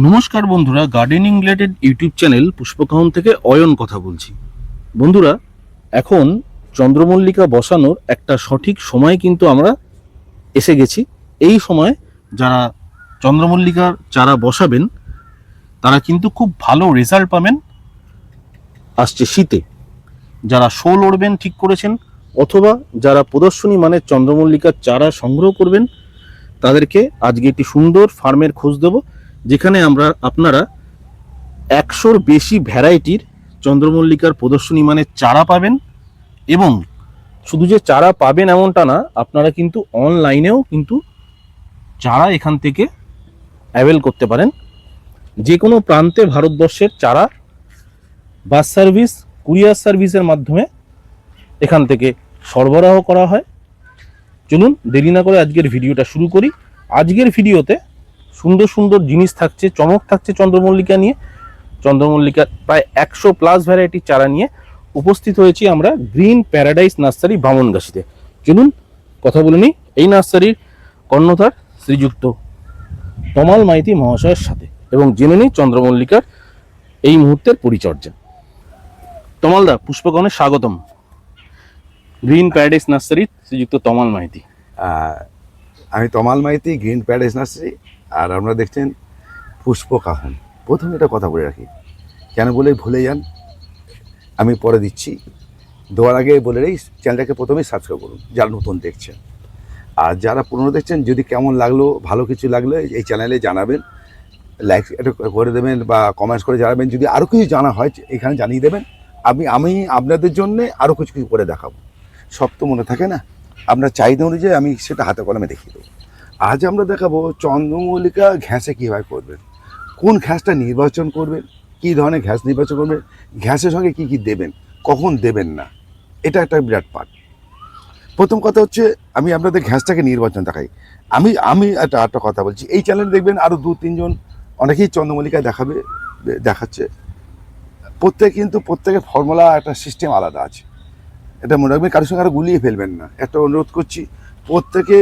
নমস্কার বন্ধুরা, gardening related YouTube channel পুষ্পকাহন থেকে অয়ন কথা বলছি। বন্ধুরা, এখন চন্দ্রমল্লিকা বসানোর একটা সঠিক সময় কিন্তু আমরা এসে গেছি। এই সময় যারা চন্দ্রমল্লিকার চারা বসাবেন তারা কিন্তু খুব ভালো রেজাল্ট পাবেন। আসছে শীতে যারা শো লড়বেন ঠিক করেছেন, অথবা যারা প্রদর্শনী মানে চন্দ্রমল্লিকার চারা সংগ্রহ করবেন, তাদেরকে আজকে একটি সুন্দর ফার্মের খোঁজ দেব, যেখানে আপনারা 100-র বেশি ভ্যারাইটির চন্দ্রমল্লিকার প্রদর্শনী মানে চারা পাবেন। এবং শুধু যে চারা পাবেন এমনটা না, আপনারা কিন্তু অনলাইনেও কিন্তু চারা এখান থেকে অ্যাভেল করতে পারেন। যে কোনো প্রান্তে ভারতবর্ষের চারা বাস সার্ভিস, কুরিয়ার সার্ভিসের মাধ্যমে এখান থেকে সরবরাহ করা হয়। চলুন দেরি না করে আজকের ভিডিওটা শুরু করি। আজকের ভিডিওতে সুন্দর সুন্দর জিনিস থাকছে, চমক থাকছে চন্দ্রমল্লিকা নিয়ে। চন্দ্রমল্লিকার প্রায় 100+ ভ্যারাইটির চারা নিয়ে উপস্থিত হয়েছি আমরা গ্রিন প্যারাডাইস নার্সারি বামনগাছিতে। চলুন কথা বলে নিই এই নার্সারির কর্ণধার শ্রীযুক্ত তমাল মাইতি মহাশয়ের সাথে এবং জেনে নিই চন্দ্রমল্লিকার এই মুহূর্তের পরিচর্যা। তমালদা, পুষ্পকনে স্বাগতম। গ্রিন প্যারাডাইস নার্সারি শ্রীযুক্ত তমাল মাইতি। আমি তমাল মাইতি, গ্রিন প্যারাডাইস নার্সারি। আর আপনারা দেখছেন পুষ্পকাহন। প্রথমে এটা কথা বলে রাখি, কেন বলে ভুলে যান, আমি পরে দিচ্ছি। দেওয়ার আগে বলে এই চ্যানেলটাকে প্রথমেই সাবস্ক্রাইব করুন যারা নতুন দেখছেন। আর যারা পুরনো দেখছেন, যদি কেমন লাগলো, ভালো কিছু লাগলো এই চ্যানেলে জানাবেন, লাইক এটা করে দেবেন বা কমেন্টস করে জানাবেন। যদি আরও কিছু জানা হয় এখানে জানিয়ে দেবেন। আমি আপনাদের জন্যে আরও কিছু কিছু করে দেখাবো। সব তো মনে থাকে না, আপনার চাহিদা অনুযায়ী আমি সেটা হাতে কলমে দেখিয়ে দেবো। আজ আমরা দেখাবো চন্দ্রমল্লিকা ঘ্যাসে কীভাবে করবেন, কোন ঘ্যাসটা নির্বাচন করবেন, কী ধরনের ঘ্যাস নির্বাচন করবেন, ঘ্যাসের সঙ্গে কী কী দেবেন, কখন দেবেন না, এটা একটা বিরাট পার্ট। প্রথম কথা হচ্ছে আমি আপনাদের ঘ্যাসটাকে নির্বাচন দেখাই। আমি একটা কথা বলছি, এই চ্যানেলে দেখবেন আরও 2-3 জন অনেকেই চন্দ্রমল্লিকা দেখাচ্ছে। প্রত্যেকের ফর্মুলা একটা সিস্টেম আলাদা আছে, এটা মনে রাখবেন। কারোর সঙ্গে আরও গুলিয়ে ফেলবেন না, একটা অনুরোধ করছি প্রত্যেকে।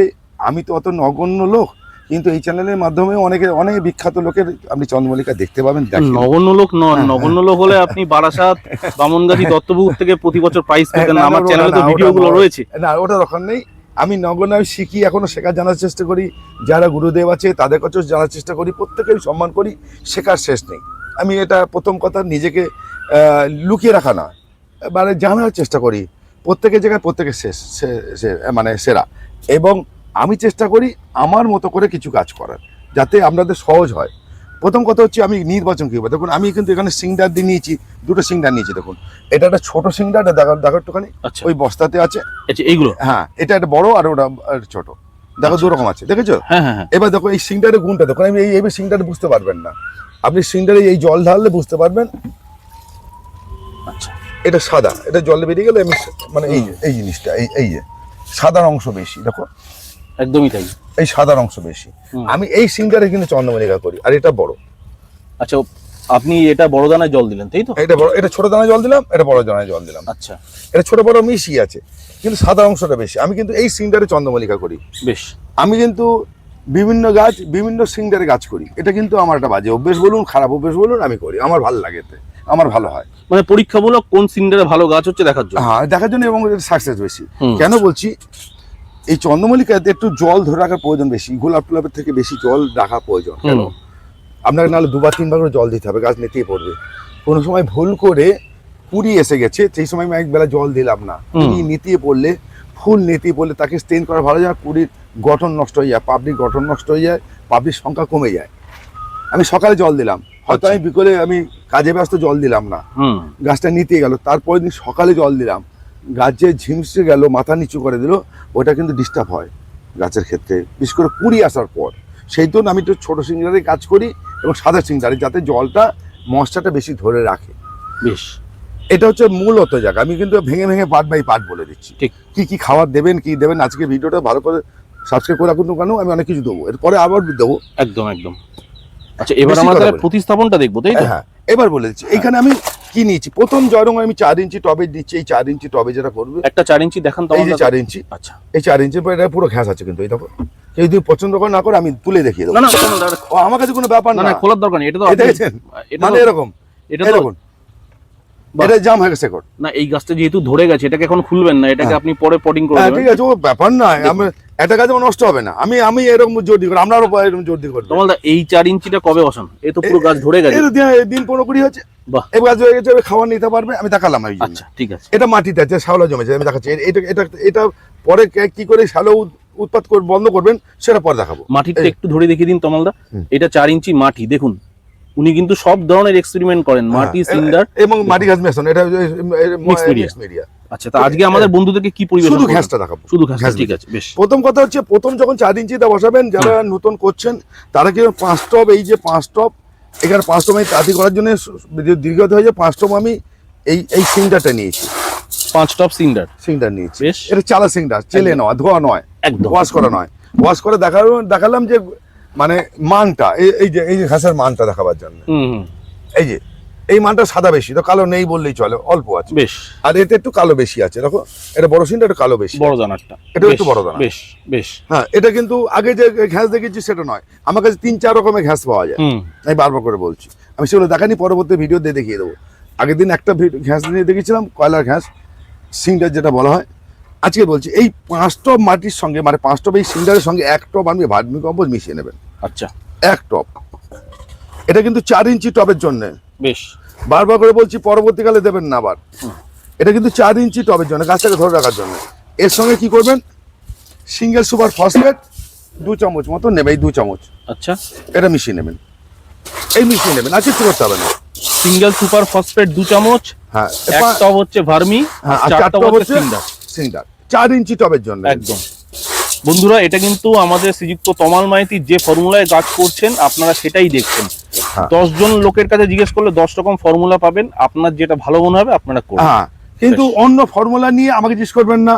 আমি তো অত নগণ্য লোক, কিন্তু এই চ্যানেলের মাধ্যমে অনেক বিখ্যাত লোকের আপনি চন্দ্রমল্লিকা দেখতে পাবেন। নগণ্য লোক নন, নগণ্য লোক হলে আপনি বারাসাত, বামনগাছি, দত্তপুকুর থেকে প্রতি বছর প্রাইজ পেতেন। আমার চ্যানেলে তো ভিডিওগুলো রয়েছে। না, ওটা দরকার নেই। আমি নগণ্য, আমি শিখি, এখনো শেখার জানার চেষ্টা করি। যারা গুরুদেব আছে তাদের কাছেও জানার চেষ্টা করি, প্রত্যেকে সম্মান করি, শেখার শেষ নেই। আমি এটা প্রথম কথা, নিজেকে লুকিয়ে রাখা না, মানে জানার চেষ্টা করি। প্রত্যেকের জায়গায় প্রত্যেকে মানে সেরা। এবং আমি চেষ্টা করি আমার মতো করে কিছু কাজ করার, যাতে আপনাদের সহজ হয়। প্রথম কথা হচ্ছে আমি নির্বাচন কীভাবে, দেখুন আমি কিন্তু এখানে সিংডার দিয়ে নিয়েছি, 2টো সিংডার নিয়েছি। দেখুন এটা একটা ছোটো সিংডার, দেখো একটুখানি ওই বস্তাতে আছে। আচ্ছা, এইগুলো? হ্যাঁ, এটা একটা বড় আর ওটা ছোট। দেখো 2 রকম আছে, দেখেছো? হ্যাঁ। এবার দেখো এই সিংডারের গুণটা দেখুন। আমি এইভাবে সিংডারে বুঝতে পারবেন না, আপনি সিংডারে এই জল ঢাললে বুঝতে পারবেন। আচ্ছা, এটা সাদা, এটা জলে বেরিয়ে গেলে আমি মানে এই জিনিসটা এই যে সাদার অংশ বেশি, দেখো একদমই তাই, এই সাদার অংশ বেশি। আমি এই সিংডারে কিন্তু চন্দ্রমল্লিকা করি, আর এটা বড়। আচ্ছা, আপনি এটা বড় দানায় জল দিলেন, তাই তো? এটা বড়, এটা ছোট দানায় জল দিলাম, এটা বড় দানায় জল দিলাম। আচ্ছা, এটা ছোট বড় মিশিয়ে আছে, কিন্তু সাদা অংশটা বেশি। আমি কিন্তু এই সিংডারে চন্দ্রমল্লিকা করি। বেশ। আমি কিন্তু বিভিন্ন গাছ, বিভিন্ন সিংডারে গাছ করি। এটা কিন্তু আমার একটা বাজে অভ্যেস বলুন, খারাপ অভ্যেস বলুন, আমি করি, আমার ভালো লাগে, এতে আমার ভালো হয়। মানে পরীক্ষামূলক কোন সিন্ডারে ভালো গাছ হচ্ছে দেখার জন্য। হ্যাঁ, দেখার জন্য, এবং সাকসেস বেশি। কেন বলছি, এই চন্দ্রমল্লিকাতে একটু জল ধরে রাখার প্রয়োজন বেশি, গোলাপ টোলাপের থেকে বেশি জল রাখা প্রয়োজন। কেন? আপনাকে নাহলে 2-3 করে জল দিতে হবে, গাছ নেতিয়ে পড়বে। কোনো সময় ভুল করে কুড়ি এসে গেছে, সেই সময় আমি একবেলা জল দিলাম না, কুড়ি নেতিয়ে পড়লে, ফুল নেতিয়ে পড়লে তাকে স্টেন করা ভালো যায়। কুড়ির গঠন নষ্ট হয়ে যায়, পাপড়ির গঠন নষ্ট হয়ে যায়, পাপড়ির সংখ্যা কমে যায়। আমি সকালে জল দিলাম, হয়তো আমি বিকেলে আমি কাজে ব্যস্ত জল দিলাম না, গাছটা নিতে গেল। তারপরের দিন সকালে জল দিলাম, গাছ যে ঝিমসে গেল, মাথা নিচু করে দিল, ওটা কিন্তু ডিস্টার্ব হয় গাছের ক্ষেত্রে, বিশেষ করে কুড়ি আসার পর। সেই জন্য আমি একটু ছোটো সিংডারে কাজ করি এবং সাদা সিংডারে, যাতে জলটা মশলাটা বেশি ধরে রাখে। বেশ, এটা হচ্ছে মূলত জায়গা। আমি কিন্তু ভেঙে ভেঙে পার্ট বাই পার্ট বলে দিচ্ছি, ঠিক কি খাবার দেবেন, কি দেবেন। আজকে ভিডিওটা ভালো করে সাবস্ক্রাইব করে রাখুন, কেন আমি অনেক কিছু দেবো, এরপরে আবার দেবো। একদম। আচ্ছা, এবার আমরা প্রতিস্থাপনটা দেখবো, তাই তো? হ্যাঁ, এবার বলে দিচ্ছি। এখানে আমি কি নিয়েছি, প্রথম জয়রং আমি 4 ইঞ্চি টবে দিচ্ছি। এই 4 ইঞ্চি টবে যেটা করবে, একটা 4 ইঞ্চি দেখান তো। এই যে 4 ইঞ্চি। আচ্ছা, এই 4 ইঞ্চির পর এটা পুরো ঘ্যাস আছে, কিন্তু এই দেখো কেউ যদি পছন্দ করে না করে আমি তুলে দেখিয়ে দেবো। না না তমালদা, ও আমার কাছে কোনো ব্যাপার না না, না খোলার দরকার নেই, এটা তো এই আপনি- দেখেছেন এটা মানে তো- এরকম এটা তো এরকম বাহ। এটা জাম হয়ে গেছে কোট। না এই গাছটা যেহেতু ধরে গেছে এটাকে এখন খুলবেন না, এটাকে হ্যাঁ। আপনি পরে পটিং করে হ্যাঁ দেবেন। ঠিক আছে, ও ব্যাপার না, আমি একটা কাজ আমার নষ্ট হবে না, আমি আমি এরকম জোর দিই, আপনারও এরকম জোর দিয়ে করবেন। তমালদা এই 4 ইঞ্চিটা কবে বসান? এ তো পুরো গাছ ধরে গেছে। এর দিন 15-20 হচ্ছে, বাহ। এবার গাছ হয়ে গেছে, এবার খাওয়া নিতে পারবে, আমি দেখালাম। এই জন্য। আচ্ছা ঠিক আছে। এটা মাটিতে আছে, শ্যাওলা জমেছে, আমি দেখাচ্ছি। এটা এটা এটা পরে কি করে শ্যালো উৎপাদ করে বন্ধ করবেন সেটা পরে দেখাবো। মাটিটা এই- একটু ধরে দেখিয়ে দিন তমালদা। হুম। এটা 4 ইঞ্চি মাটি, দেখুন উনি কিন্তু সব ধরনের এক্সপেরিমেন্ট করেন, মাটি, হ্যাঁ, সিন্ডার এবং মাটি গাছ মেশন, এটা Mixed media। মিডিয়া। আচ্ছা তা আজকে আমাদের বন্ধুদেরকে কি পরিবেশন শুধু করবেন? ঘাসটা দেখাবো, শুধু ঘাস, ঘাস ঠিক আছে বেশ। প্রথম কথা হচ্ছে, প্রথম যখন 4 ইঞ্চিটা বসাবেন, যারা নতুন করছেন তারা কি 5 টব, এই যে 5 টব, এখানে 5 টব আমি তাঁতি করার জন্য দীর্ঘত হয়ে যায় 5 টব আমি এই সিংটাটা নিয়েছি, 5 টপ সিন্ডার। সিংটা নিয়েছি। বেশ। এটা চালা সিংটা, চেলে নেওয়া, ধোয়া নয়, একদম। ওয়াশ করা নয়। ওয়াশ করে দেখালাম যে মানে মানটা, এই যে ঘাসের মানটা দেখাবার জন্য। হুম। এই যে এই মানটা সাদা বেশি, তো কালো নেই বললেই চলে, অল্প আছে। বেশ। আর এতে একটু কালো বেশি আছে, দেখো এটা বড় সিংটা, একটু কালো বেশি, বড় দানারটা এটাও একটু বেশ, বড় দানা। বেশ বেশ। হ্যাঁ, এটা কিন্তু আগে যে ঘাস দেখেছি সেটা নয়, আমার কাছে 3-4 রকমের ঘাস পাওয়া যায়, হুম। আমি বারবার করে বলছি। আমি সেগুলো দেখানি, পরবর্তী ভিডিও দিয়ে দেখিয়ে দেবো। আগের দিন একটা ঘাস নিয়ে দেখেছিলাম, কয়লার ঘাস, সিংটার যেটা বলা হয়। আজকে বলছি এই 5 টব মাটির সঙ্গে, মানে 5 টব এই সিংটারের সঙ্গে 1 টব আপনি ভার্মি কম্পোস্ট মিশিয়ে নেবেন, আচ্ছা 1 টব। এটা কিন্তু 4 ইঞ্চি টবের জন্য, বেশ। বারবার করে বলছি, পরবর্তীকালে দেবেন না আবার। এটা কিন্তু 4 ইঞ্চি টবের জন্য, গাছটাকে ধরে রাখার জন্য। এর সঙ্গে কি করবেন, সিঙ্গেল সুপার ফসফেট 2 চামচ মতো নেবে, এই 2 চামচ আচ্ছা এটা মিশিয়ে নেবেন, এই মিশিয়ে নেবেন, আর কিছু করতে হবে না। সিঙ্গেল সুপার ফসফেট 2 চামচ, হ্যাঁ, 1 টব হচ্ছে ভার্মি, হ্যাঁ, আর আর 4 4 টব টব হচ্ছে হচ্ছে সিন্ডার। সিন্ডার, 4 ইঞ্চি টবের জন্য একদম। বন্ধুরা এটা কিন্তু আমাদের শ্রীযুক্ত তমাল মাইতি যে ফর্মুলায় গাছ করছেন আপনারা সেটাই দেখছেন। হ্যাঁ। 10 জন লোকের কাছে জিজ্ঞেস করলে 10 রকম ফর্মুলা পাবেন, আপনার যেটা ভালো মনে হবে আপনারা করবেন। হ্যাঁ, কিন্তু বেশ। অন্য ফর্মুলা নিয়ে আমাকে জিজ্ঞেস করবেন না,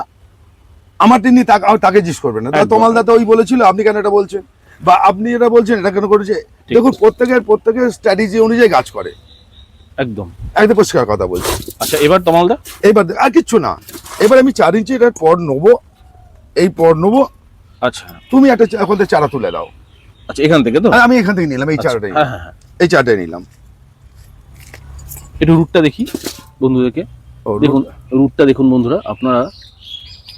আমারটি নিয়ে তাকে জিজ্ঞেস করবেন না। একদম। তোমাল দাদা ওই বলেছিল, আপনি কেন এটা বলছেন, বা আপনি এটা বলছেন, এটা কেন করেছে। ঠিক দেখুন আছে। প্রত্যেকের স্ট্র্যাটেজি অনুযায়ী কাজ করে, একদম। একদম পরিষ্কার কথা বলছি। আচ্ছা এবার তমালদা। এবার আর কিচ্ছু না, এবার আমি 4 ইঞ্চি এটার পর নেবো, এই পর নেবো। আচ্ছা তুমি একটা এখন থেকে চারা তুলে দাও। আচ্ছা এখান থেকে তো? আর আমি এখান থেকে নিলাম, এই আচ্ছা, চারাটাই, হ্যাঁ হ্যাঁ হ্যাঁ। এই চারাটাই নিলাম। একটু রুটটা দেখি বন্ধুদেরকে, ও, দেখুন রুটটা দেখুন বন্ধুরা আপনারা।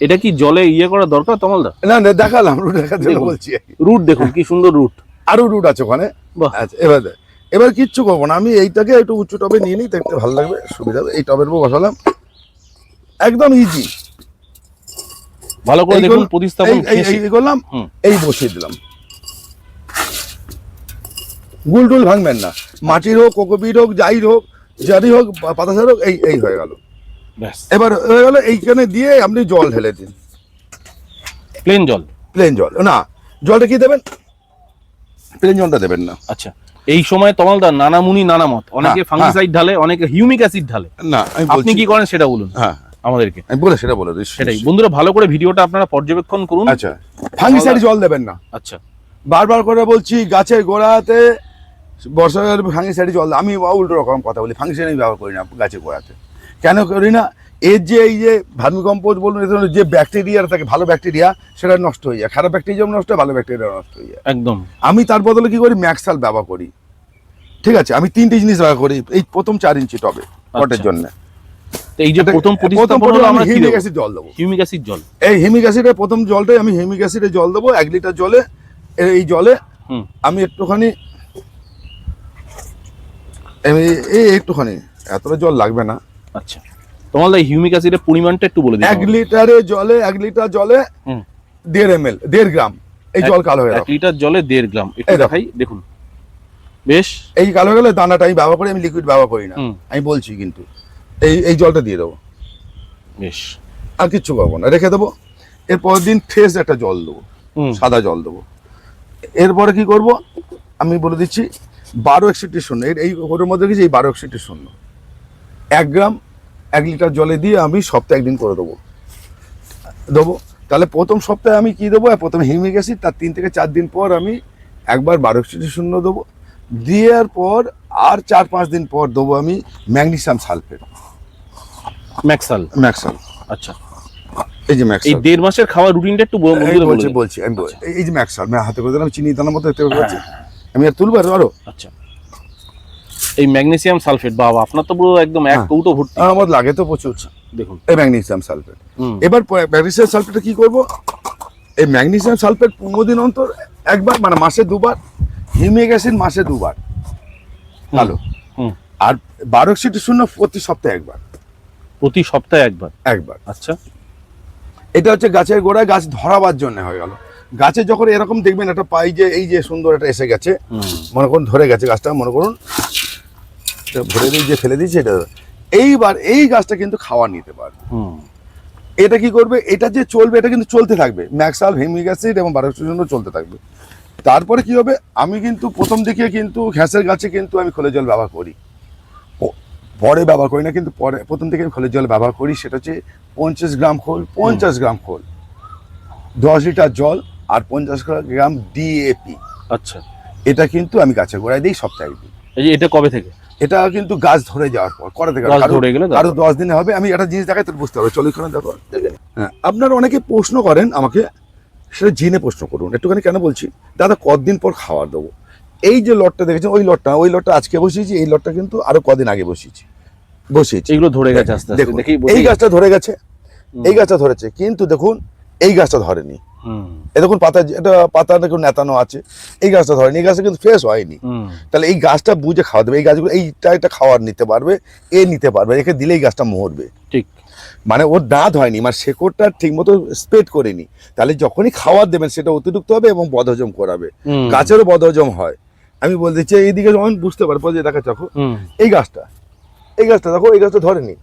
এটা কি জলে ইয়ে করা দরকার তমালদা? না না, দেখালাম, রুট দেখার জন্য দেখুন। বলছি। রুট দেখুন কি সুন্দর রুট। আরো রুট আছে ওখানে। বাহ। আচ্ছা, এবার কিচ্ছু করবো না, আমি এইটাকে একটু উঁচু টবে নিয়ে নিই, দেখতে ভালো লাগবে, সুবিধা হবে। এই টবের উপর বসালাম, একদম ইজি। ভালো করে দেখুন প্রতিস্থাপন এই করলাম, হুম। এই বসিয়ে দিলাম। গুল টুল ভাঙবেন না, মাটির হোক, কোকোপিট হোক, যারই হোক, পাতাসার হোক, এই হয়ে গেল। ব্যাস। এবার হয়ে গেল, এইখানে দিয়ে আপনি জল ঢেলে দিন, প্লেন জল। প্লেন জল না, জলটা কি দেবেন, প্লেন জলটা দেবেন না। আচ্ছা এই সময় তমালদা নানা মুনি নানা মত, অনেকে হ্যাঁ, ফাঙ্গিসাইড ঢালে, অনেকে হিউমিক অ্যাসিড ঢালে, না আমি আপনি কি করেন সেটা বলুন হ্যাঁ, আমাদেরকে। আমি বলে সেটা বলে দিই। সেটাই বন্ধুরা, ভালো করে ভিডিওটা আপনারা পর্যবেক্ষণ করুন। আচ্ছা, ফাঙ্গিসাইড জল দেবেন না, আচ্ছা বারবার করে বলছি, গাছের গোড়াতে বর্ষাকালে ফাঙ্গিসাইড জল আমি উল্টো রকম কথা বলি, ফাঙ্গিসাইড আমি ব্যবহার করি না গাছের গোড়াতে। কেন করি না, এর যে এই যে ভার্মিকম্পোস্ট বলুন, এর যে ব্যাকটেরিয়া থাকে, ভালো ব্যাকটেরিয়া সেটা নষ্ট হয়ে যায়, খারাপ ব্যাকটেরিয়া নষ্ট হয়, ভালো ব্যাকটেরিয়া নষ্ট হয়ে যায়। একদম। আমি তার বদলে কি করি, ম্যাক্সাল ব্যবহার করি। ঠিক আছে, আমি 3টে জিনিস ব্যবহার করি এই প্রথম 4 ইঞ্চি টবে পটের জন্য। তো এই যে প্রথম প্রতিস্থাপন হলো আমরা কি হিউমিক দেব? অ্যাসিড জল দেবো, হিউমিক অ্যাসিড জল। এই হিউমিক অ্যাসিডের প্রথম জলটাই আমি হিউমিক অ্যাসিডে জল দেবো, 1 লিটার জলে। এই জলে হুম। আমি একটুখানি, একটুখানি, এতটা জল লাগবে না। আচ্ছা তমালদা এই হিউমিক অ্যাসিডের পরিমাণটা একটু বলে দিন 1 লিটার জলে হুম। 1.5 ml, 1.5 গ্রাম, এই জল কালো হয়ে 1 গেল। লিটার জলে 1.5 গ্রাম। একটু এই দেখো। দেখাই দেখুন। বেশ। এই কালো হয়ে গেলে দানাটা আমি ব্যবহার করি, আমি লিকুইড ব্যবহার করি না, হুম। আমি বলছি কিন্তু। এই জলটা দিয়ে দেবো, বেশ। আর কিচ্ছু করবো না, রেখে দেবো। এরপরের দিন ফ্রেশ একটা জল দেবো, হুম। সাদা জল দেবো। এরপরে কি করব আমি বলে দিচ্ছি, 1261 এই ওর মধ্যে কিছু, এই 1261 1 গ্রাম 1 লিটার জলে দিয়ে আমি সপ্তাহে 1 দিন করে দেবো। তাহলে প্রথম সপ্তাহে আমি কি দেবো, প্রথমে হিউমিক অ্যাসিড, তার 3 থেকে 4 দিন পর আমি একবার 1261 দেবো, দেওয়ার পর আর 4-5 দিন পর দেবো আমি ম্যাগনেসিয়াম সালফেট, ম্যাক্সাল। ম্যাক্সাল। আচ্ছা এই যে ম্যাক্স এই 1.5 মাসের খাওয়ার রুটিনটা একটু বন্ধুদের বলে দিন। বলছি আমি এই যে ম্যাক্স আমি হাতে করে দিলাম, চিনি দানার মতো দেখতে পাচ্ছি। আমি আর তুলবো আরো। আচ্ছা, এই ম্যাগনেসিয়াম সালফেট, বাবা আপনার তো পুরো একদম এক কৌটো ভর্তি। আমার লাগে তো প্রচুর। দেখুন এই ম্যাগনেসিয়াম সালফেট, এবার ম্যাগনেসিয়াম সালফেটটা কি করব, এই ম্যাগনেসিয়াম সালফেট 15 দিন অন্তর একবার, মানে মাসে 2 বার, হিউমিক অ্যাসিড মাসে 2 বার ভালো, আর বারোক্সিটি শূন্য প্রতি সপ্তাহে একবার। প্রতি সপ্তাহে একবার। আচ্ছা, এটা হচ্ছে গাছের গোড়ায় গাছ ধরাবার জন্য হয়ে গেল। গাছে যখন এরকম দেখবেন একটা পাই যে এই যে সুন্দর একটা এসে গেছে, মনে করুন ধরে গেছে গাছটা, মনে করুন ভরে দিয়ে যে ফেলে দিয়েছে, এটা এইবার এই গাছটা কিন্তু খাওয়া নিতে পারবে। এটা কি করবে, এটা যে চলবে এটা কিন্তু চলতে থাকবে, ম্যাক্সাল, হিউমিক অ্যাসিড এবং বারোক্সিটি চলতে থাকবে। তারপরে কি হবে, আমি কিন্তু প্রথম দিকে কিন্তু ঘ্যাসের গাছে কিন্তু আমি খোলের জল ব্যবহার করি, পরে ব্যবহার করি না, কিন্তু পরে প্রথম থেকে আমি খোলের জল ব্যবহার করি। সেটা হচ্ছে 50 গ্রাম খোল, 50 গ্রাম খোল, 10 লিটার জল আর 50 গ্রাম ডিএপি। আচ্ছা, এটা কিন্তু আমি গাছের গোড়ায় দিই, সপ্তাহে দিই। এটা কবে থেকে? এটা কিন্তু গাছ ধরে যাওয়ার পর করে থেকে, আরো 10 দিনে হবে। আমি একটা জিনিস দেখাই, তোর বুঝতে হবে। চলো এখানে দেখো। হ্যাঁ, আপনারা অনেকে প্রশ্ন করেন আমাকে, সেটা জেনে প্রশ্ন করুন একটুখানি। কেন বলছি, দাদা কতদিন পর খাবার দেবো? এই যে লটটা দেখেছেন, ওই লটটা আজকে বসিয়েছি, এই লটটা কিন্তু আরো কদিন আগে বসিয়েছি। এগুলো ধরে গেছে আস্তে আস্তে, দেখি এই গাছটা ধরে গেছে, এই গাছটা ধরেছে, কিন্তু দেখুন এই গাছটা ধরেনি। এ দেখুন পাতা, এটা পাতা দেখুন নেতানো আছে, এই গাছটা ধরেনি, এই গাছটা কিন্তু ফ্রেশ হয়নি। তাহলে এই গাছটা বুঝে খাওয়া দেবে, এই গাছগুলো এইটা খাওয়ার নিতে পারবে, নিতে পারবে, একে দিলে এই গাছটা মরবে। ঠিক, মানে ওর দাঁত হয়নি, মানে শেকড়টা ঠিক মতো স্প্রেড করেনি। তাহলে যখনই খাবার দেবেন সেটা অতিরিক্ত হবে এবং বদহজম করাবে, গাছেরও বদহজম হয়। আমি বলতে চাই এইদিকে যখন বুঝতে পারবো যে দেখা দেখো এই গাছটা দেখো, এই গাছটা ধরেনি,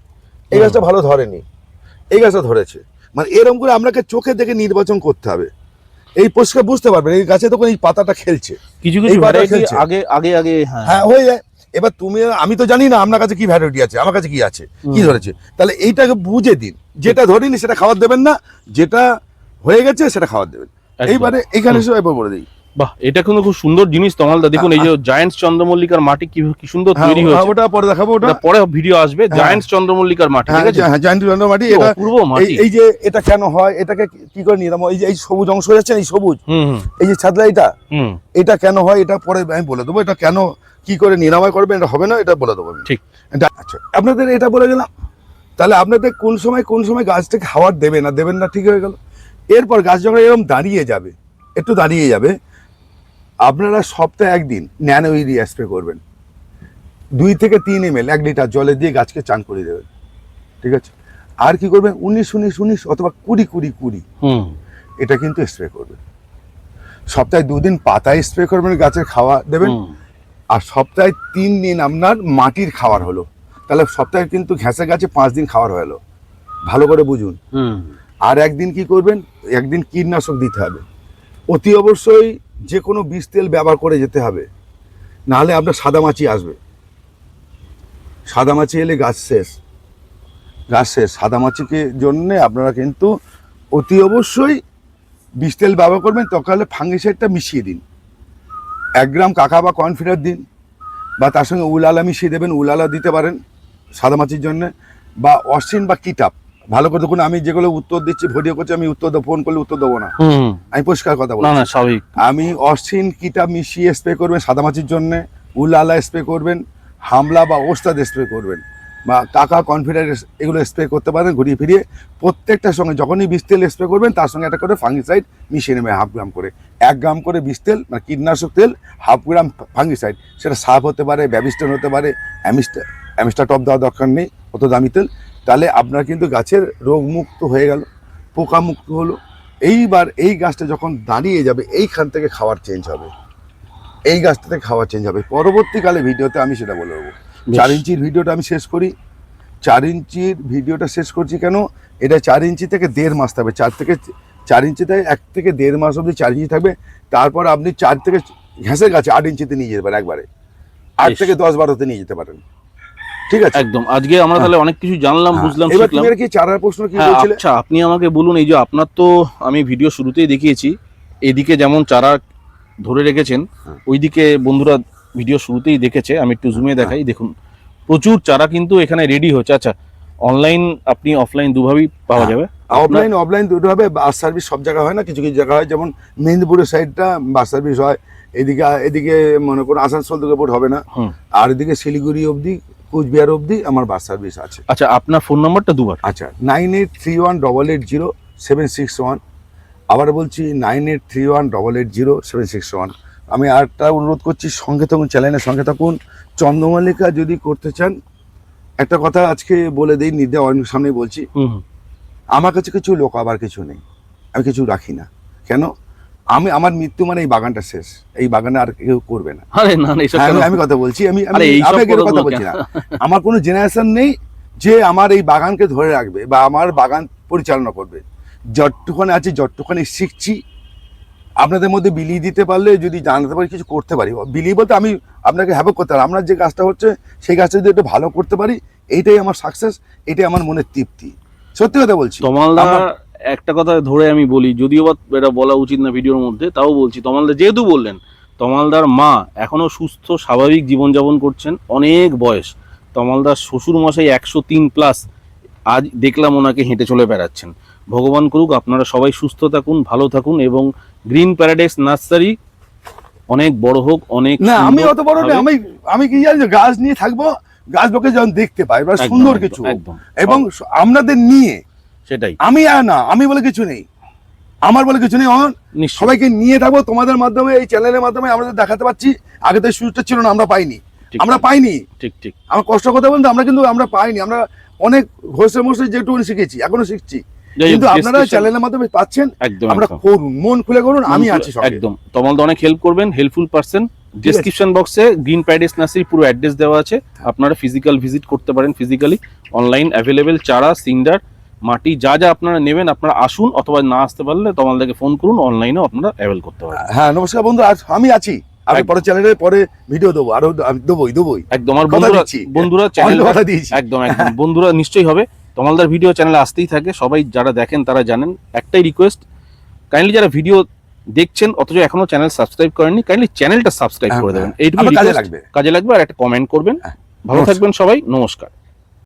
এই গাছটা ভালো ধরেনি, এই গাছটা ধরেছে। মানে এরকম করে আপনাকে চোখে দেখে নির্বাচন করতে হবে, এই পরিষ্কার বুঝতে পারবেন এই গাছে তখন এই পাতাটা খেলছে, কিছু কিছু ভ্যারাইটি আগে হ্যাঁ হয়ে যায়। এবার তুমি, আমি তো জানি না আপনার কাছে কি ভ্যারাইটি আছে, আমার কাছে কি আছে, কি ধরেছে, তাহলে এইটাকে বুঝে দিন। যেটা ধরিনি সেটা খাবার দেবেন না, যেটা হয়ে গেছে সেটা খাবার দেবেন। এইবারে এখানে সবাই বলে দিই। বাহ, এটা কিন্তু খুব সুন্দর জিনিস তমালদা। দেখুন এই যে জায়ান্টস চন্দ্রমল্লিকার মাটি কি সুন্দর তৈরি হয়েছে, ওটা পরে দেখাবো, ওটা পরে ভিডিও আসবে। জায়ান্টস চন্দ্রমল্লিকার মাটি, ঠিক আছে? হ্যাঁ, জায়ান্টস চন্দ্রমল্লিকার মাটি। এটা অপূর্ব মাটি। এই যে এটা কেন হয়, এটাকে কি করে নিরাম, এই যে এই সবুজ অংশ হচ্ছে, এই সবুজ, এই যে ছাদলা, এটা কেন হয়, এটা পরে আমি বলে দেবো। এটা কেন কি করে নিরাময় করবে, এটা হবে না, এটা বলে দেবো আমি। ঠিক, আচ্ছা আপনাদের এটা বলে গেলাম। তাহলে আপনাদের কোন সময় গাছটাকে খাবার দেবেন না, ঠিক হয়ে গেল। এরপর গাছ যখন এরকম একটু দাঁড়িয়ে যাবে, আপনারা সপ্তাহে একদিন ন্যানো ইউরিয়া স্প্রে করবেন, 2 থেকে 3 ml 1 লিটার জলে দিয়ে গাছকে চান করে দেবেন, ঠিক আছে? আর কি করবেন, 19-19-19 অথবা 20-20-20 এটা কিন্তু স্প্রে করবেন। সপ্তাহে 2 দিন পাতায় স্প্রে করবেন, গাছের খাওয়া দেবেন। আর সপ্তাহে 3 দিন আপনার মাটির খাবার হলো, তাহলে সপ্তাহে কিন্তু ঘ্যাসের গাছে 5 দিন খাবার হলো। ভালো করে বুঝুন। আর একদিন কি করবেন, একদিন কীটনাশক দিতে হবে। অতি অবশ্যই যে কোনো বীজ তেল ব্যবহার করে যেতে হবে, নাহলে আপনার সাদামাছি আসবে। সাদামাছি এলে গাছ শেষ। সাদামাছিকে জন্য আপনারা কিন্তু অতি অবশ্যই বীজ তেল ব্যবহার করবেন। তখন ফাঙ্গিসাইডটা মিশিয়ে দিন, 1 গ্রাম কাকা বা কর্নফিডার দিন, বা তার সঙ্গে উলালা মিশিয়ে দেবেন। উলালা দিতে পারেন সাদামাছির জন্য, বা অশ্বিন বা কিটাপ। ভালো করে দেখুন, আমি যেগুলো উত্তর দিচ্ছি, ভিডিও করছি, আমি উত্তর দেবো, ফোন করলে উত্তর দেবো না, আমি পরিষ্কার কথা বলছি। আমি অশ্বিন কিটাপ মিশিয়ে স্প্রে করবেন সাদামাছির জন্য, উলালা স্প্রে করবেন, হামলা বা ওস্তাদ স্প্রে করবেন, বা কাকা কনফিডার এগুলো স্প্রে করতে পারেন ঘুরিয়ে ফিরিয়ে। প্রত্যেকটার সঙ্গে যখনই বীজ তেল স্প্রে করবেন তার সঙ্গে একটা করে ফাঙ্গিসাইড মিশিয়ে নেবে, 1/2 গ্রাম করে। 1 গ্রাম করে বীজ তেল মানে কীটনাশক তেল, 1/2 গ্রাম ফাঙ্গিসাইড। সেটা সাপ হতে পারে, ব্যাবিস্টন হতে পারে, অ্যামিস্টার টপ দেওয়ার দরকার নেই, অত দামি তেল। তাহলে আপনার কিন্তু গাছের রোগমুক্ত হয়ে গেল, পোকামুক্ত হলো। এইবার এই গাছটা যখন দাঁড়িয়ে যাবে, এইখান থেকে খাবার চেঞ্জ হবে, এই গাছটা থেকে খাবার চেঞ্জ হবে। পরবর্তীকালে ভিডিওতে আমি সেটা বলে দেবো। 4 ইঞ্চির ভিডিওটা আমি শেষ করি। 4 ইঞ্চির ভিডিওটা শেষ করছি কেন, এটা 4 ইঞ্চি থেকে 1.5 মাস থাকবে। 4 ইঞ্চি থেকে 1 থেকে 1.5 মাস অবধি 4 ইঞ্চি থাকবে। তারপর আপনি 4 থেকে ঘ্যাসের গাছে 8 ইঞ্চিতে নিয়ে যেতে পারেন, একবারে 8 থেকে 10-12তে নিয়ে যেতে পারেন, ঠিক আছে? একদম। আজকে আমরা তাহলে অনেক কিছু জানলাম, বুঝলাম, এবার শিখলাম। তুমি কি চারার প্রশ্ন কি বলছিলে? আচ্ছা, আপনি আমাকে বলুন, এই যে আপনার তো আমি ভিডিও শুরুতেই দেখিয়েছি, এদিকে যেমন চারা ধরে রেখেছেন, ওইদিকে বন্ধুরা ভিডিও শুরুতেই দেখেছে। আমি একটু জুমে দেখাই, দেখুন প্রচুর চারা কিন্তু এখানে রেডি হচ্ছে। আচ্ছা, অনলাইন আপনি অফলাইন দুভাবেই পাওয়া যাবে। অফলাইন দুটো হবে। বাস সার্ভিস সব জায়গায় হয় না, কিছু কিছু জায়গা হয়, যেমন মেদিনীপুরের সাইডটা বাস সার্ভিস হয়, এদিকে মনে করুন আসানসোল থেকে বোর্ড হবে না, আর এদিকে শিলিগুড়ি অবধি কুচবিহার অবধি আমার বাস সার্ভিস আছে। আচ্ছা, আপনার ফোন নাম্বারটা দুবার। আচ্ছা, 9831880761। আবার বলছি 9831880761। আমি আরেকটা অনুরোধ করছি, সঙ্গে থাকুন, চ্যানেলের সঙ্গে থাকুন। চন্দ্রমল্লিকা যদি করতে চান, একটা কথা আজকে বলে দিই, নির্দে অনেক সামনে বলছি, আমার কাছে কিছু লোক আবার কিছু নেই, আমি কিছু রাখি না। কেন? আমার মৃত্যু মানে এই বাগানটা শেষ, এই বাগানে আর কেউ করবে না। আরে না না, এইসব কেন? আমি কথা বলছি, আমি এইসব আবেগের কথা কথাগুলো বলছি কেন? না। আমার কোনো জেনারেশন নেই যে আমার এই বাগানকে ধরে রাখবে বা আমার বাগান পরিচালনা করবে। যতটুখানি আছে, যতটুখানি শিখছি, আপনাদের মধ্যে বিলিয়ে দিতে পারলে, যদি জানাতে পারি, কিছু করতে পারি, বিলিয়ে বলতে আমি আপনাকে হ্যাপক করতে পারি, আপনার যে কাজটা হচ্ছে সেই কাজটা যদি একটু ভালো করতে পারি, এইটাই আমার সাকসেস, এটাই আমার মনের তৃপ্তি। সত্যি কথা বলছি। তমালদা, একটা কথা ধরে আমি বলি, যদিও বা এটা বলা উচিত না ভিডিওর মধ্যে, তাও বলছি, তমালদা যেহেতু বললেন, তমালদার মা এখনো সুস্থ স্বাভাবিক জীবনযাপন করছেন, অনেক বয়স। তমালদার শ্বশুর মশাই 103+, আজ দেখলাম ওনাকে হেঁটে চলে বেড়াচ্ছেন। ভগবান করুক আপনারা সবাই সুস্থ থাকুন, ভালো থাকুন, এবং গ্রিন প্যারাডাইস নার্সারি অনেক বড় হোক, অনেক না, আমি সুন্দর অত বড় না, হবে। আমি কি জানি, গাছ নিয়ে থাকবো, গাছ লোকে যেমন দেখতে পাই, এবার একদম, সুন্দর একদম, কিছু, একদম। এবং আপনাদের নিয়ে, সেটাই আমি আর না, আমি বলে কিছু নেই, আমার বলে কিছু নেই, নিশ্চয়ই। সবাইকে নিয়ে থাকবো। তোমাদের মাধ্যমে, এই চ্যানেলের মাধ্যমে আমরা দেখাতে পাচ্ছি। আগে তো সুযোগটা ছিল না, আমরা পাইনি, ঠিক, আমরা পাইনি। ঠিক ঠিক। আমার কষ্ট কথা বলতে আমরা পাইনি, আমরা অনেক ঘষে মশে যেটুকু শিখেছি, এখনো শিখছি, যাই হোক, কিন্তু আপনারা description- চ্যানেলের মাধ্যমে পাচ্ছেন। একদম, আমরা একদম। করুন, মন খুলে করুন, আমি আছি সঙ্গে। একদম, তমালদা অনেক হেল্প করবেন, হেল্পফুল পারসন। ডেসক্রিপশন বক্সে গ্রিন প্যারাডাইস নার্সারি পুরো অ্যাড্রেস দেওয়া আছে, আপনারা ফিজিক্যাল ভিজিট করতে পারেন, ফিজিক্যালি, অনলাইন অ্যাভেলেবেল, চারা, সিন্ডার, মাটি, যা যা আপনারা নেবেন, আপনারা আসুন, অথবা না আসতে পারলে তমালদাকে ফোন করুন, অনলাইনেও আপনারা অ্যাভেল করতে পারেন। হ্যাঁ, নমস্কার বন্ধু, আমি আছি। আমি পরে চ্যানেলে পরে ভিডিও দেবো, আরো দেবোই। একদম। আর কথা দিচ্ছি। বন্ধুরা অনেক চ্যানেল কথা দিয়েছি। একদম একদম বন্ধুরা নিশ্চয়ই হবে। তমালদার ভিডিও চ্যানেলে আসতেই থাকে, সবাই যারা দেখেন তারা জানেন। একটাই রিকোয়েস্ট, কাইন্ডলি যারা ভিডিও দেখছেন অথচ এখনো চ্যানেল সাবস্ক্রাইব করেননি, কাইন্ডলি চ্যানেলটা সাবস্ক্রাইব করে দেবেন, এইটুকু আমার কাজে request, লাগবে। কাজে লাগবে। আর একটা কমেন্ট করবেন। ভালো নমস্কার। থাকবেন সবাই, নমস্কার।